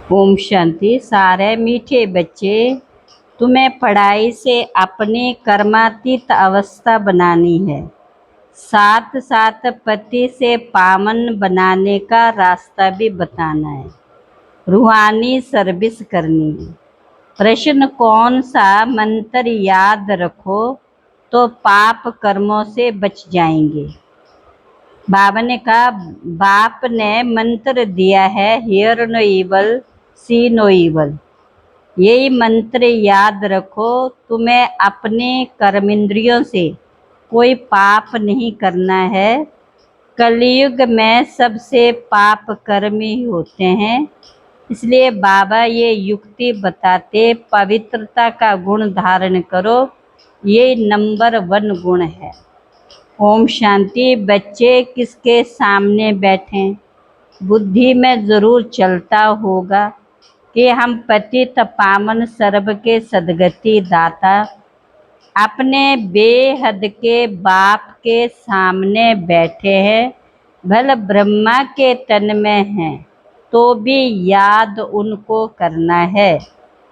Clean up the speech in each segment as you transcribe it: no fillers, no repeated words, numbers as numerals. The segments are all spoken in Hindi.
ओम शांति। सारे मीठे बच्चे, तुम्हें पढ़ाई से अपनी कर्मातीत अवस्था बनानी है, साथ साथ पति से पावन बनाने का रास्ता भी बताना है, रूहानी सर्विस करनी है। प्रश्न: कौन सा मंत्र याद रखो तो पाप कर्मों से बच जाएंगे? बाबा ने कहा, बाप ने मंत्र दिया है, hear no evil see no evil. यही मंत्र याद रखो, तुम्हें अपने कर्मेंद्रियों से कोई पाप नहीं करना है। कलयुग में सबसे पाप कर्म ही होते हैं, इसलिए बाबा ये युक्ति बताते, पवित्रता का गुण धारण करो, ये नंबर 1 गुण है। ओम शांति। बच्चे किसके सामने बैठें? बुद्धि में जरूर चलता होगा कि हम पतित पावन सर्व के सदगति दाता अपने बेहद के बाप के सामने बैठे हैं। भले ब्रह्मा के तन में हैं तो भी याद उनको करना है।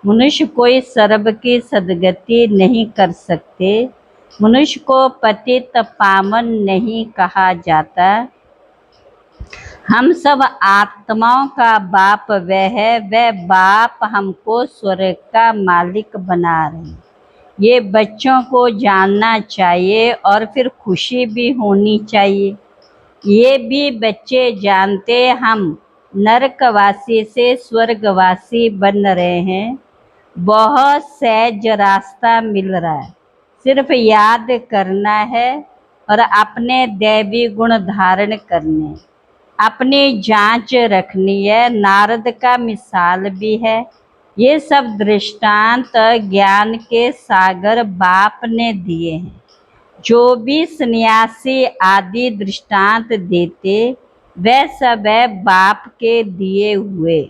मनुष्य कोई सर्व की सदगति नहीं कर सकते। मनुष्य को पतित पावन नहीं कहा जाता। हम सब आत्माओं का बाप वह बाप हमको स्वर्ग का मालिक बना रहे हैं। ये बच्चों को जानना चाहिए और फिर खुशी भी होनी चाहिए। ये भी बच्चे जानते हम नरकवासी से स्वर्गवासी बन रहे हैं। बहुत सहज रास्ता मिल रहा है, सिर्फ याद करना है और अपने दैवी गुण धारण करने, अपनी जांच रखनी है। नारद का मिसाल भी है। ये सब दृष्टांत ज्ञान के सागर बाप ने दिए हैं। जो भी सन्यासी आदि दृष्टांत देते वह सब है बाप के दिए हुए।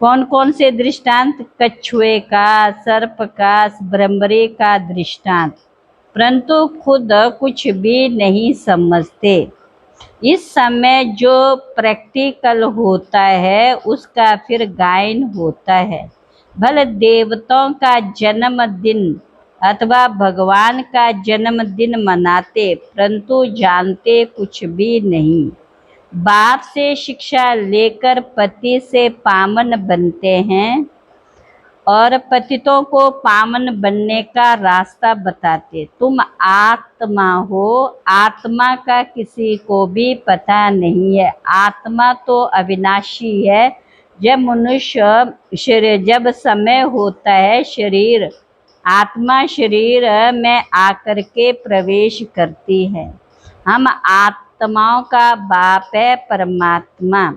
कौन कौन से दृष्टांत? कछुए का, सर्प का, भ्रमरी का दृष्टांत, परंतु खुद कुछ भी नहीं समझते। इस समय जो प्रैक्टिकल होता है उसका फिर गायन होता है। भले देवताओं का जन्मदिन अथवा भगवान का जन्मदिन मनाते, परंतु जानते कुछ भी नहीं। बाप से शिक्षा लेकर पति से पावन बनते हैं और पतितों को पावन बनने का रास्ता बताते। तुम आत्मा हो, आत्मा का किसी को भी पता नहीं है। आत्मा तो अविनाशी है। जब मनुष्य शरीर, जब समय होता है, शरीर आत्मा शरीर में आकर के प्रवेश करती है। हम आत्माओं का बाप है परमात्मा,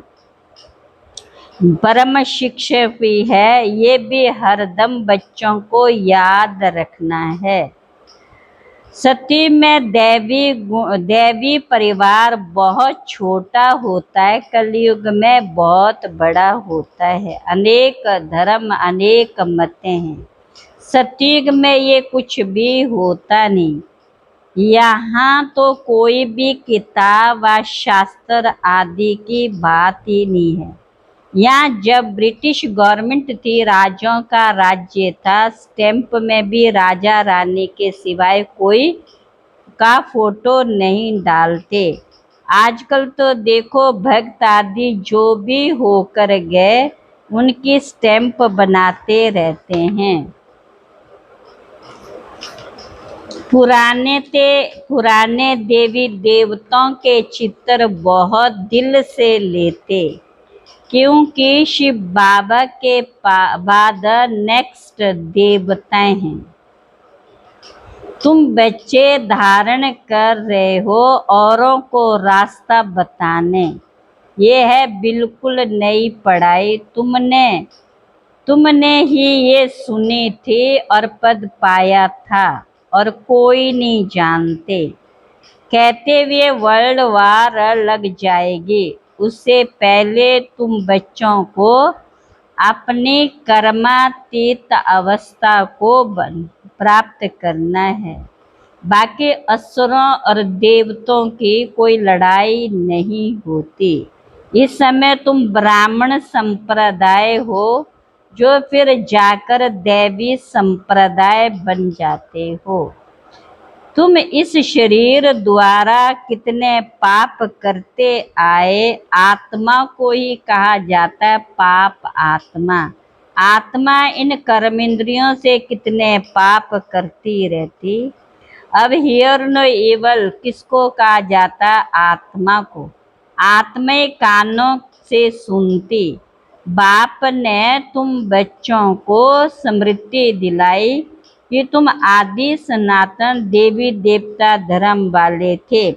परम शिक्षक भी है। ये भी हरदम बच्चों को याद रखना है। सती में दैवी परिवार बहुत छोटा होता है, कलयुग में बहुत बड़ा होता है। अनेक धर्म, अनेक मतें हैं। सतयुग में ये कुछ भी होता नहीं। यहाँ तो कोई भी किताब व शास्त्र आदि की बात ही नहीं है। यहाँ जब ब्रिटिश गवर्नमेंट थी, राजाओं का राज्य था, स्टैंप में भी राजा रानी के सिवाय कोई का फोटो नहीं डालते। आजकल तो देखो, भक्त आदि जो भी होकर गए उनकी स्टैंप बनाते रहते हैं। पुराने देवी देवताओं के चित्र बहुत दिल से लेते, क्योंकि शिव बाबा के बाद नेक्स्ट देवताएं हैं। तुम बच्चे धारण कर रहे हो औरों को रास्ता बताने। ये है बिल्कुल नई पढ़ाई। तुमने ही ये सुनी थी और पद पाया था और कोई नहीं जानते। कहते हुए वर्ल्ड वार लग जाएगी, उससे पहले तुम बच्चों को अपनी कर्मातीत अवस्था को प्राप्त करना है। बाकी असुरों और देवताओं की कोई लड़ाई नहीं होती। इस समय तुम ब्राह्मण संप्रदाय हो, जो फिर जाकर दैवी संप्रदाय बन जाते हो। तुम इस शरीर द्वारा कितने पाप करते आए। आत्मा को ही कहा जाता है पाप आत्मा। आत्मा इन कर्मेंद्रियों से कितने पाप करती रहती। अब हियर नो एवल किसको कहा जाता? आत्मा को। आत्मा कानों से सुनती। बाप ने तुम बच्चों को स्मृति दिलाई कि तुम आदि सनातन देवी देवता धर्म वाले थे,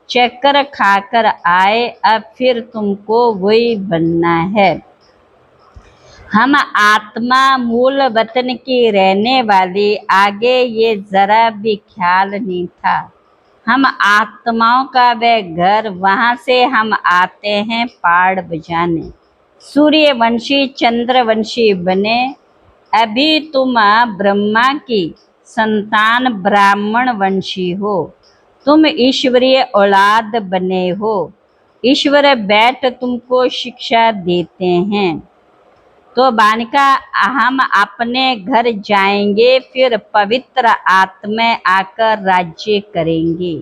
चक्कर खाकर आए, अब फिर तुमको वही बनना है। हम आत्मा मूल वतन की रहने वाली, आगे ये जरा भी ख्याल नहीं था। हम आत्माओं का वह घर, वहां से हम आते हैं पाड़ बजाने। सूर्यवंशी चंद्रवंशी बने। अभी तुम ब्रह्मा की संतान ब्राह्मण वंशी हो। तुम ईश्वरीय औलाद बने हो। ईश्वर बैठ तुमको शिक्षा देते हैं। तो बालिका, हम अपने घर जाएंगे, फिर पवित्र आत्मा आकर राज्य करेंगे।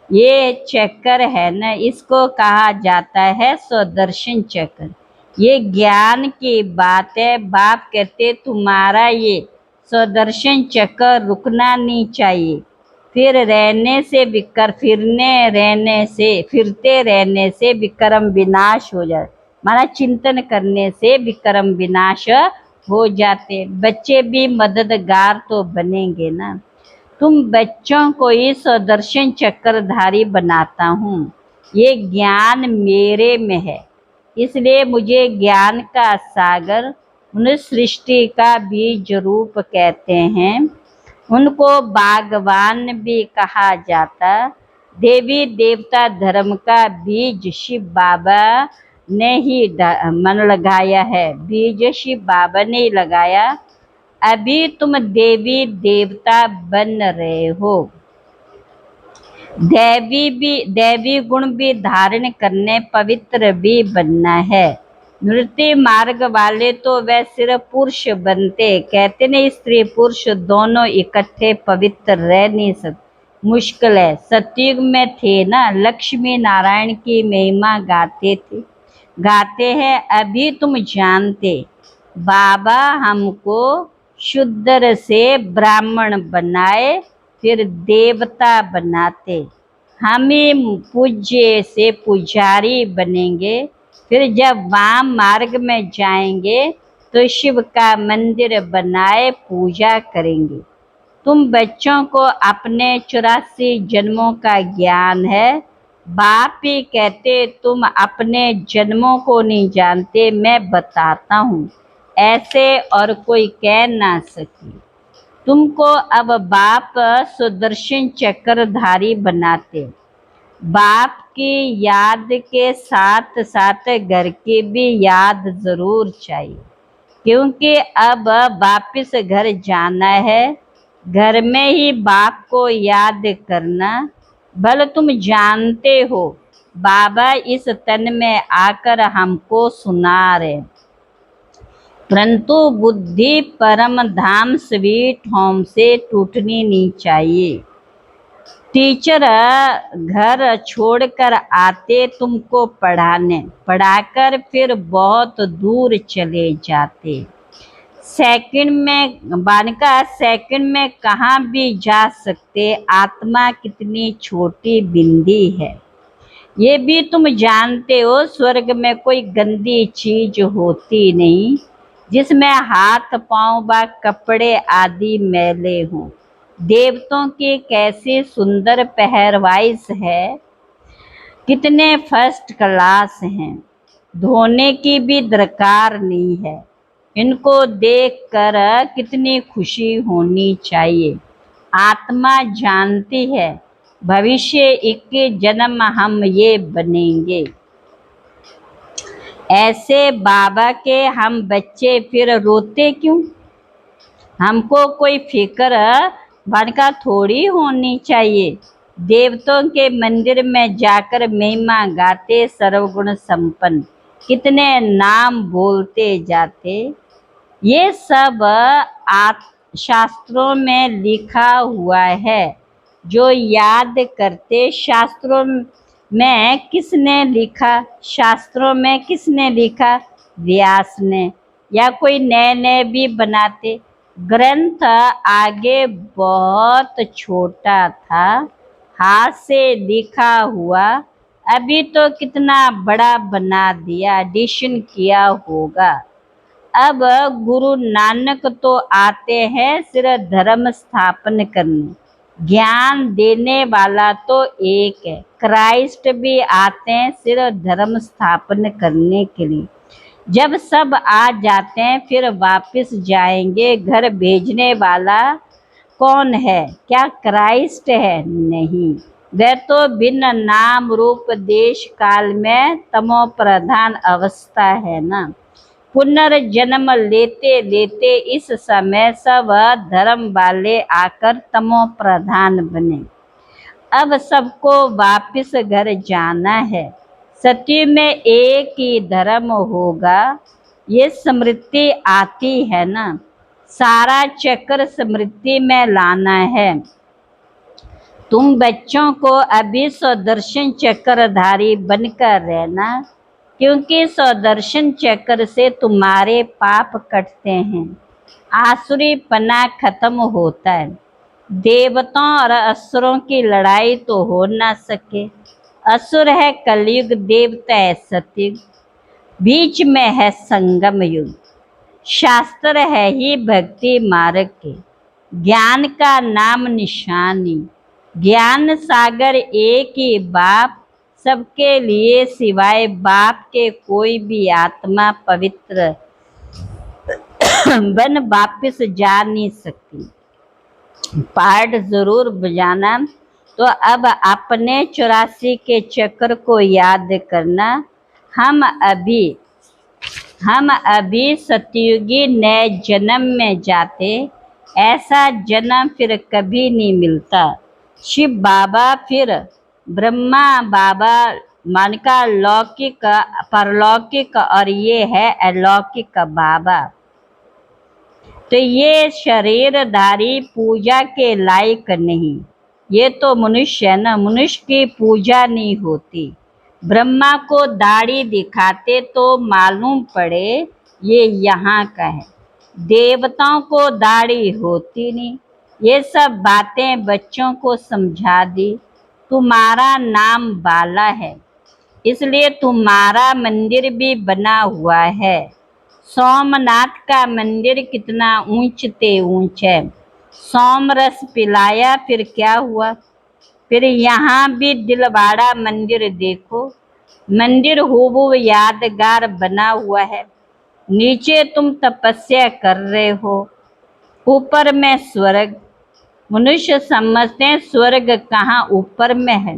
ये चक्कर है ना, इसको कहा जाता है स्वदर्शन चक्र। ये ज्ञान की बात है। बाप कहते तुम्हारा ये स्वदर्शन चक्र रुकना नहीं चाहिए। फिर रहने से फिरते रहने से विक्रम विनाश हो जाए। माना चिंतन करने से विक्रम विनाश हो जाते। बच्चे भी मददगार तो बनेंगे ना। तुम बच्चों को ही स्वदर्शन चक्रधारी बनाता हूँ। ये ज्ञान मेरे में है, इसलिए मुझे ज्ञान का सागर, उन्हें सृष्टि का बीज रूप कहते हैं। उनको भगवान भी कहा जाता। देवी देवता धर्म का बीज शिव बाबा ने ही मन लगाया है। बीज शिव बाबा ने ही लगाया। अभी तुम देवी देवता बन रहे हो। दैवी गुण भी धारण करने, पवित्र भी बनना है। नृत्य मार्ग वाले तो वह सिर्फ पुरुष बनते। कहते नहीं, स्त्री पुरुष दोनों इकट्ठे पवित्र रह नहीं सकते, मुश्किल है। सतयुग में थे ना, लक्ष्मी नारायण की महिमा गाते हैं। अभी तुम जानते, बाबा हमको शूद्र से ब्राह्मण बनाए, फिर देवता बनाते। हम ही पूज्य से पुजारी बनेंगे। फिर जब वाम मार्ग में जाएंगे तो शिव का मंदिर बनाए पूजा करेंगे। तुम बच्चों को अपने 84 जन्मों का ज्ञान है। बाप ही कहते तुम अपने जन्मों को नहीं जानते, मैं बताता हूँ, ऐसे और कोई कह ना सके। तुमको अब बाप सुदर्शन चक्रधारी बनाते। बाप की याद के साथ साथ घर की भी याद जरूर चाहिए, क्योंकि अब वापिस घर जाना है। घर में ही बाप को याद करना। भले तुम जानते हो बाबा इस तन में आकर हमको सुना रहे, परंतु बुद्धि परम धाम स्वीट होम से टूटनी नहीं चाहिए। टीचर घर छोड़कर आते तुमको पढ़ाने, पढ़ाकर फिर बहुत दूर चले जाते। सेकंड में कहाँ भी जा सकते। आत्मा कितनी छोटी बिंदी है, ये भी तुम जानते हो। स्वर्ग में कोई गंदी चीज होती नहीं, जिसमें हाथ पांव व कपड़े आदि मैले हों। देवताओं की कैसी सुंदर पहरवाइश है, कितने फर्स्ट क्लास हैं, धोने की भी दरकार नहीं है। इनको देखकर कितनी खुशी होनी चाहिए। आत्मा जानती है भविष्य 21 जन्म हम ये बनेंगे। ऐसे बाबा के हम बच्चे फिर रोते क्यों? हमको कोई फिक्र भनका थोड़ी होनी चाहिए। देवताओं के मंदिर में जाकर महिमा गाते सर्वगुण संपन्न, कितने नाम बोलते जाते। ये सब शास्त्रों में लिखा हुआ है, जो याद करते। शास्त्रों में किसने लिखा? शास्त्रों में किसने लिखा? व्यास ने। या कोई नए नए भी बनाते। ग्रंथ आगे बहुत छोटा था, हाथ से लिखा हुआ। अभी तो कितना बड़ा बना दिया, एडिशन किया होगा। अब गुरु नानक तो आते हैं सिर्फ धर्म स्थापन करने, ज्ञान देने वाला तो एक है। क्राइस्ट भी आते हैं सिर्फ धर्म स्थापन करने के लिए। जब सब आ जाते हैं फिर वापस जाएंगे। घर भेजने वाला कौन है? क्या क्राइस्ट है? नहीं, वह तो भिन्न नाम रूप देश काल में तमो प्रधान अवस्था है ना। पुनर्जन्म लेते लेते इस समय सब धर्म वाले आकर तमो प्रधान बने। अब सबको वापस घर जाना है। सत्य में एक ही धर्म होगा, ये स्मृति आती है ना। सारा चक्र स्मृति में लाना है। तुम बच्चों को अभी स्वदर्शन चक्रधारी बनकर रहना, क्योंकि स्वदर्शन चक्र से तुम्हारे पाप कटते हैं, आसुरी पना खत्म होता है। देवताओं और असुरों की लड़ाई तो हो ना सके। असुर है कलयुग, देवता है सतयुग, बीच में है संगम युग। शास्त्र है ही भक्ति मार्ग के, ज्ञान का नाम निशानी। ज्ञान सागर एक ही बाप, सबके लिए सिवाय बाप के कोई भी आत्मा पवित्र बन वापिस जा नहीं सकती। पाठ जरूर बजाना। तो अब अपने 84 के चक्र को याद करना। हम अभी सतयुगी नए जन्म में जाते, ऐसा जन्म फिर कभी नहीं मिलता। शिव बाबा फिर ब्रह्मा बाबा, मन का लौकिक परलौकिक, और ये है अलौकिक बाबा। तो ये शरीरधारी पूजा के लायक नहीं। ये तो मनुष्य है ना, मनुष्य की पूजा नहीं होती। ब्रह्मा को दाढ़ी दिखाते तो मालूम पड़े ये यहाँ का है। देवताओं को दाढ़ी होती नहीं। ये सब बातें बच्चों को समझा दी। तुम्हारा नाम बाला है, इसलिए तुम्हारा मंदिर भी बना हुआ है। सोमनाथ का मंदिर कितना ऊंचते ऊंच है। सोमरस पिलाया फिर क्या हुआ? फिर यहाँ भी दिलवाड़ा मंदिर देखो, मंदिर हूबहू यादगार बना हुआ है। नीचे तुम तपस्या कर रहे हो, ऊपर में स्वर्ग। मनुष्य समझते हैं स्वर्ग कहाँ ऊपर में है।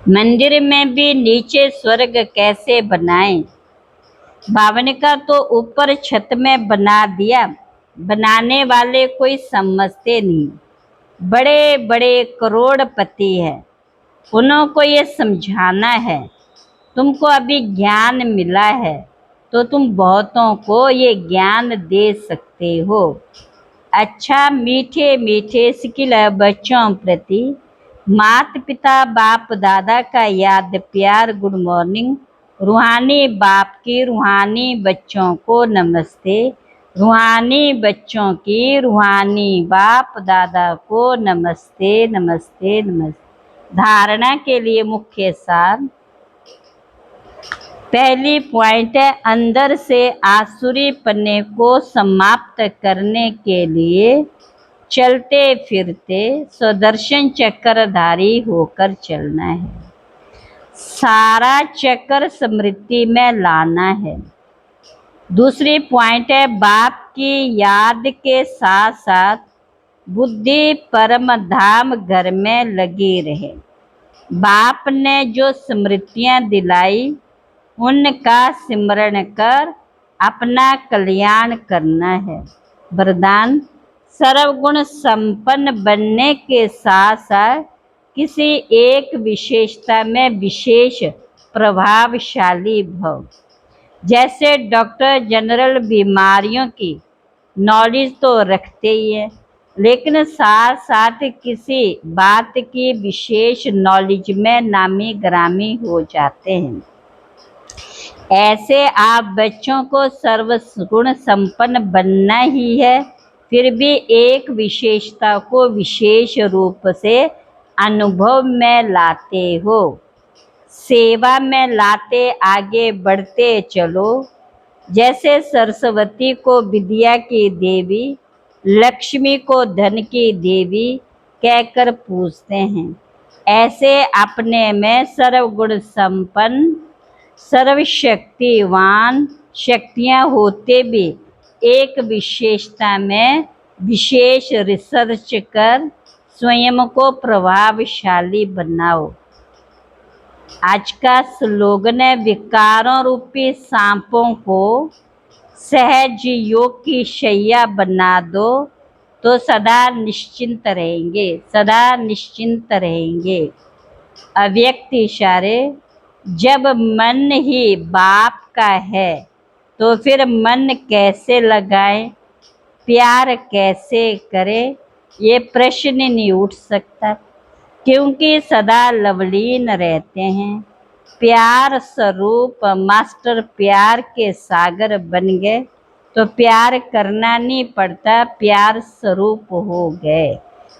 मंदिर में भी नीचे स्वर्ग कैसे बनाएं? भावन का तो ऊपर छत में बना दिया, बनाने वाले कोई समझते नहीं। बड़े बड़े करोड़पति है, उनको ये समझाना है। तुमको अभी ज्ञान मिला है तो तुम बहुतों को ये ज्ञान दे सकते हो। अच्छा मीठे मीठे सिकिल बच्चों प्रति माता पिता बाप दादा का याद प्यार गुड मॉर्निंग। रूहानी बाप की रूहानी बच्चों को नमस्ते। रूहानी बच्चों की रूहानी बाप दादा को नमस्ते नमस्ते नमस्ते। धारणा के लिए मुख्य सार। पहली पॉइंट है, अंदर से आसुरी पन्ने को समाप्त करने के लिए चलते फिरते स्वदर्शन चक्रधारी होकर चलना है। सारा चक्र स्मृति में लाना है। दूसरी पॉइंट है, बाप की याद के साथ साथ बुद्धि परम धाम घर में लगी रहे। बाप ने जो स्मृतियां दिलाई उनका सिमरण कर अपना कल्याण करना है। वरदान, सर्वगुण संपन्न बनने के साथ साथ किसी एक विशेषता में विशेष प्रभावशाली भव। जैसे डॉक्टर जनरल बीमारियों की नॉलेज तो रखते ही है, लेकिन साथ साथ किसी बात की विशेष नॉलेज में नामी ग्रामी हो जाते हैं। ऐसे आप बच्चों को सर्वगुण संपन्न बनना ही है, फिर भी एक विशेषता को विशेष रूप से अनुभव में लाते हो, सेवा में लाते आगे बढ़ते चलो। जैसे सरस्वती को विद्या की देवी, लक्ष्मी को धन की देवी कहकर पूजते हैं, ऐसे अपने में सर्वगुण संपन्न सर्वशक्तिवान शक्तियाँ होते भी एक विशेषता में विशेष रिसर्च कर स्वयं को प्रभावशाली बनाओ। आज का स्लोगन है, विकारों रूपी सांपों को सहज योग की शैया बना दो तो सदा निश्चिंत रहेंगे, सदा निश्चिंत रहेंगे। अव्यक्त इशारे, जब मन ही बाप का है तो फिर मन कैसे लगाए, प्यार कैसे करे, ये प्रश्न नहीं उठ सकता, क्योंकि सदा लवलीन रहते हैं। प्यार स्वरूप मास्टर प्यार के सागर बन गए तो प्यार करना नहीं पड़ता, प्यार स्वरूप हो गए।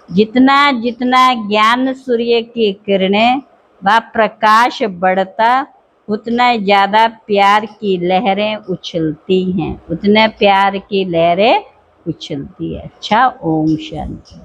जितना जितना ज्ञान सूर्य की किरणें व प्रकाश बढ़ता, उतना ज़्यादा प्यार की लहरें उछलती हैं, उतने प्यार की लहरें उछलती है। अच्छा, ओम शांति।